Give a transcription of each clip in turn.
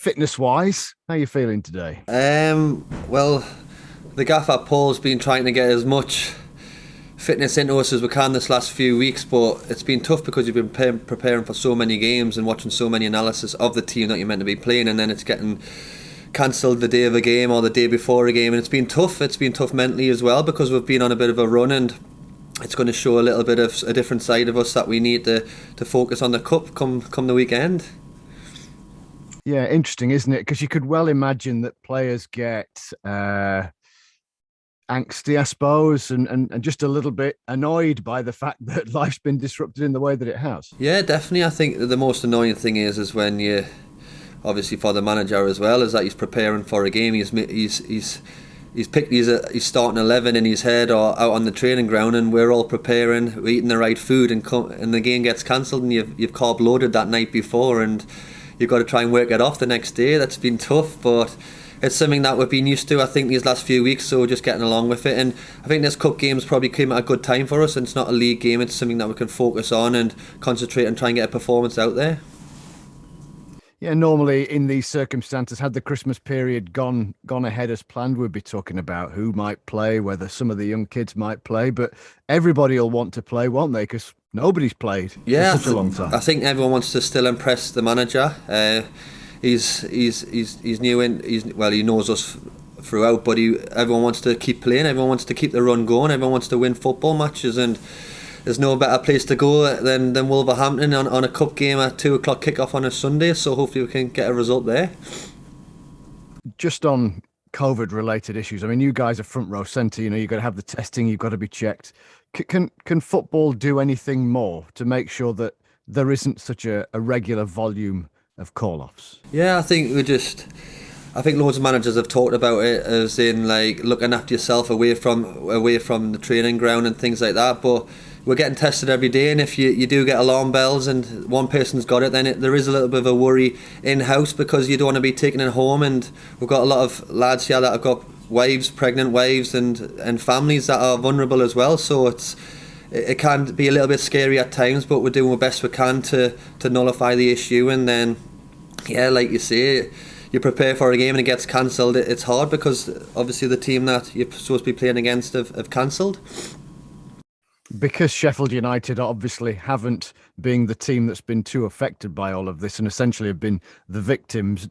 fitness-wise, how are you feeling today? Well, the gaffer Paul's been trying to get as much fitness into us as we can this last few weeks, but it's been tough because you've been preparing for so many games and watching so many analysis of the team that you're meant to be playing, and then it's getting cancelled the day of a game or the day before a game, and it's been tough. It's been tough mentally as well because we've been on a bit of a run, and it's going to show a little bit of a different side of us that we need to focus on the cup come the weekend. Yeah, interesting, isn't it? Because you could well imagine that players get angsty, I suppose, and just a little bit annoyed by the fact that life's been disrupted in the way that it has. Yeah, definitely. I think the most annoying thing is when you, obviously for the manager as well, is that he's preparing for a game. He's picked his starting 11 in his head or out on the training ground, and we're all preparing, we're eating the right food, and the game gets cancelled, and you've carb loaded that night before, and you've got to try and work it off the next day. That's been tough, but it's something that we've been used to, I think, these last few weeks, so we're just getting along with it. And I think this cup game's probably came at a good time for us, and it's not a league game, it's something that we can focus on and concentrate and try and get a performance out there. Yeah, normally in these circumstances, had the Christmas period gone ahead as planned, we'd be talking about who might play, whether some of the young kids might play, but everybody will want to play, won't they? Because nobody's played for such a long time. I think everyone wants to still impress the manager. He's new in. He knows us throughout, but everyone wants to keep playing. Everyone wants to keep the run going. Everyone wants to win football matches, and there's no better place to go than Wolverhampton on a cup game at 2:00 kickoff on a Sunday. So hopefully we can get a result there. Just on COVID-related issues, I mean, you guys are front row centre. You know, you've got to have the testing. You've got to be checked. Can football do anything more to make sure that there isn't such a regular volume of call-offs? Yeah, I think loads of managers have talked about it as in like looking after yourself away from the training ground and things like that, but we're getting tested every day, and if you do get alarm bells and one person's got it, then there is a little bit of a worry in-house because you don't want to be taking it home, and we've got a lot of lads here that have got pregnant wives and families that are vulnerable as well, so it can be a little bit scary at times, but we're doing the best we can to nullify the issue. And then, yeah, like you say, you prepare for a game and it gets cancelled. It's hard because obviously the team that you're supposed to be playing against have cancelled. Because Sheffield United obviously haven't been the team that's been too affected by all of this and essentially have been the victims,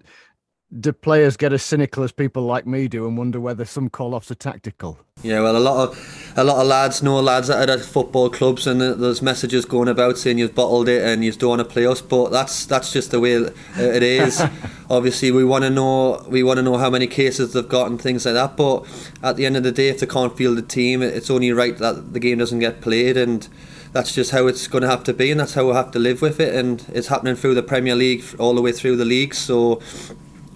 do players get as cynical as people like me do and wonder whether some call-offs are tactical? Yeah, well, a lot of lads know lads that are at football clubs, and there's messages going about saying you've bottled it and you don't want to play us. But that's just the way it is. Obviously, we want to know how many cases they've got and things like that. But at the end of the day, if they can't field the team, it's only right that the game doesn't get played, and that's just how it's going to have to be, and that's how we have to live with it. And it's happening through the Premier League all the way through the league. So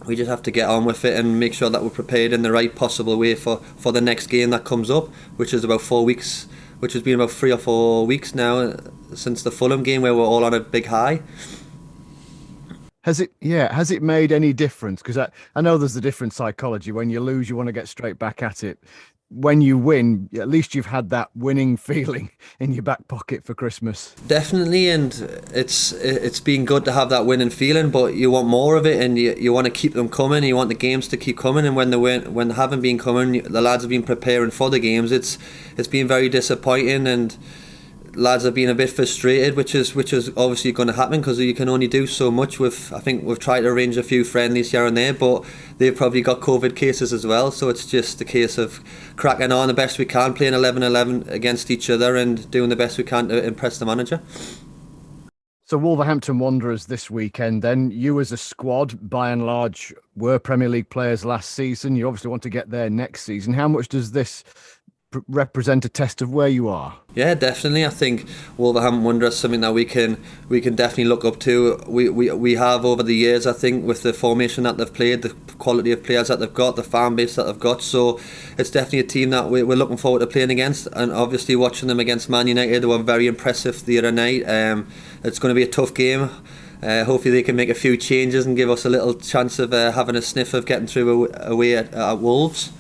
we just have to get on with it and make sure that we're prepared in the right possible way for the next game that comes up, which is about 4 weeks, which has been about 3 or 4 weeks now since the Fulham game where we're all on a big high. Has it made any difference? Because I know there's a different psychology. When you lose, you want to get straight back at it. When you win, at least you've had that winning feeling in your back pocket for Christmas. Definitely, and it's been good to have that winning feeling, but you want more of it, and you want to keep them coming. You want the games to keep coming, and when they haven't been coming, the lads have been preparing for the games. It's been very disappointing, and lads have been a bit frustrated, which is obviously going to happen because you can only do so much. I think we've tried to arrange a few friendlies here and there, but they've probably got COVID cases as well, so it's just a case of cracking on the best we can, playing 11-11 against each other and doing the best we can to impress the manager. So Wolverhampton Wanderers this weekend, then you as a squad by and large were Premier League players last season. You obviously want to get there next season. How much does this represent a test of where you are? Yeah, definitely. I think Wolverhampton Wanderers is something that we can definitely look up to. We have over the years, I think, with the formation that they've played, the quality of players that they've got, the fan base that they've got. So it's definitely a team that we're looking forward to playing against, and obviously watching them against Man United, they were very impressive the other night. It's going to be a tough game. Hopefully they can make a few changes and give us a little chance of having a sniff of getting through away at Wolves.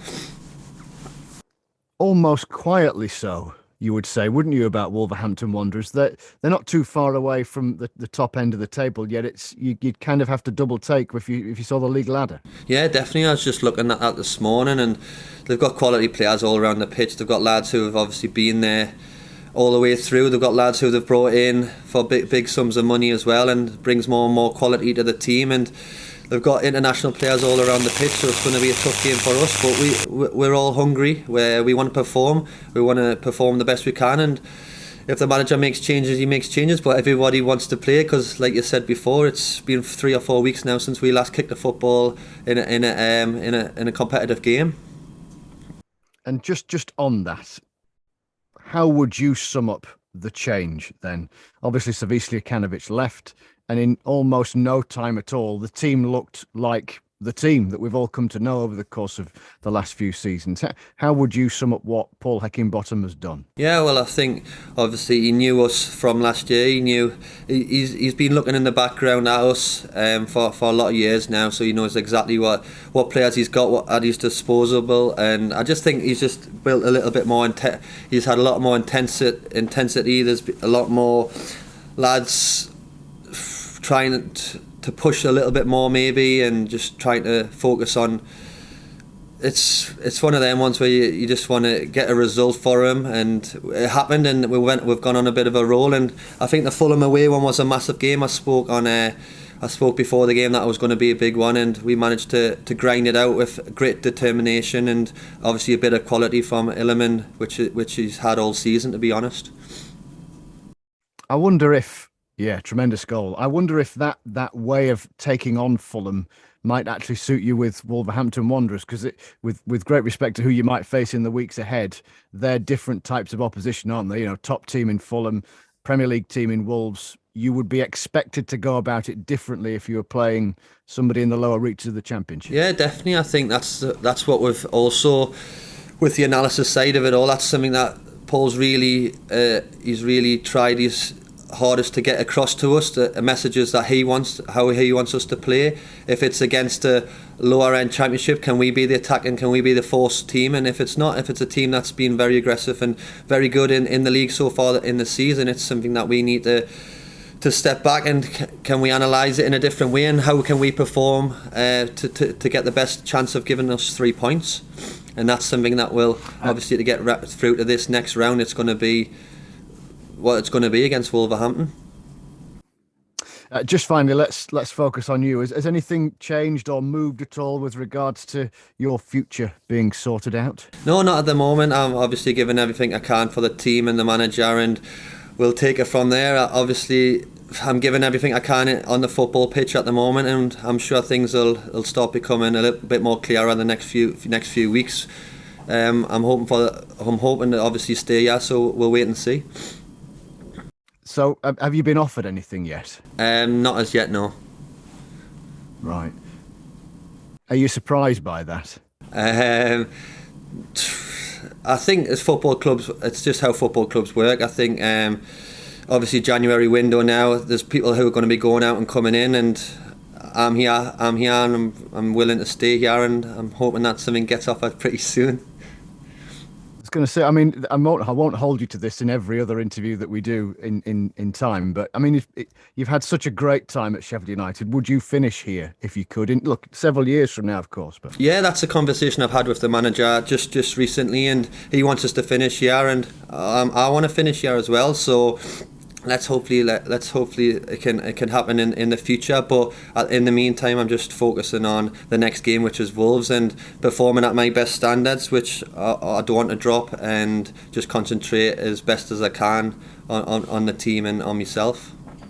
Almost quietly so. you would say, wouldn't you, about Wolverhampton Wanderers? They're not too far away from the top end of the table, yet you'd kind of have to double take if you saw the league ladder. Yeah, definitely. I was just looking at that this morning, and they've got quality players all around the pitch. They've got lads who have obviously been there all the way through. They've got lads who they've brought in for big sums of money as well, and brings more and more quality to the team. And they've got international players all around the pitch, so it's going to be a tough game for us. But we're all hungry. We want to perform. We want to perform the best we can. And if the manager makes changes, he makes changes. But everybody wants to play because, like you said before, it's been 3 or 4 weeks now since we last kicked a football in a competitive game. And just on that, how would you sum up the change then? Obviously, Savislia Kanovic left, and in almost no time at all, the team looked like the team that we've all come to know over the course of the last few seasons. How would you sum up what Paul Heckingbottom has done? Yeah, well, I think obviously he knew us from last year. He knew he's been looking in the background at us for a lot of years now, so he knows exactly what players he's got at his disposal. And I just think he's just built a little bit more. He's had a lot more intensity. There's a lot more lads trying to push a little bit more maybe, and just trying to focus on. It's one of them ones where you just want to get a result for him, and it happened, and we've gone on a bit of a roll. And I think the Fulham away one was a massive game. I spoke before the game that it was going to be a big one, and we managed to grind it out with great determination and obviously a bit of quality from Illiman, which he's had all season, to be honest. I wonder if, yeah, tremendous goal. I wonder if that way of taking on Fulham might actually suit you with Wolverhampton Wanderers, because with great respect to who you might face in the weeks ahead, they're different types of opposition, aren't they? You know, top team in Fulham, Premier League team in Wolves. You would be expected to go about it differently if you were playing somebody in the lower reaches of the Championship. Yeah, definitely. I think that's what we've also, with the analysis side of it all, that's something that Paul's he's really tried his hardest to get across to us, the messages that how he wants us to play. If it's against a lower end Championship, can we be the attacking, can we be the force team? And if it's not, if it's a team that's been very aggressive and very good in the league so far in the season, it's something that we need to step back and can we analyse it in a different way, and how can we perform to get the best chance of giving us 3 points. And that's something that will obviously, to get through to this next round, it's going to be what it's going to be against Wolverhampton. Just finally, let's focus on you. Has anything changed or moved at all with regards to your future being sorted out? No, not at the moment. I'm obviously giving everything I can for the team and the manager, and we'll take it from there. Obviously, I'm giving everything I can on the football pitch at the moment, and I'm sure things will start becoming a little bit more clearer in the next few weeks. I'm hoping to obviously stay here, so we'll wait and see. So, have you been offered anything yet? Not as yet, no. Right. Are you surprised by that? I think as football clubs, it's just how football clubs work. I think obviously January window now, there's people who are going to be going out and coming in, and I'm here, and I'm willing to stay here, and I'm hoping that something gets offered pretty soon. I was going to say, I mean, I won't hold you to this in every other interview that we do in time, but I mean, you've had such a great time at Sheffield United. Would you finish here if you could? Look, several years from now, of course. But yeah, that's a conversation I've had with the manager just recently, and he wants us to finish here, and I want to finish here as well. So let's hopefully it can happen in the future. But in the meantime, I'm just focusing on the next game, which is Wolves, and performing at my best standards, which I don't want to drop, and just concentrate as best as I can on the team and on myself.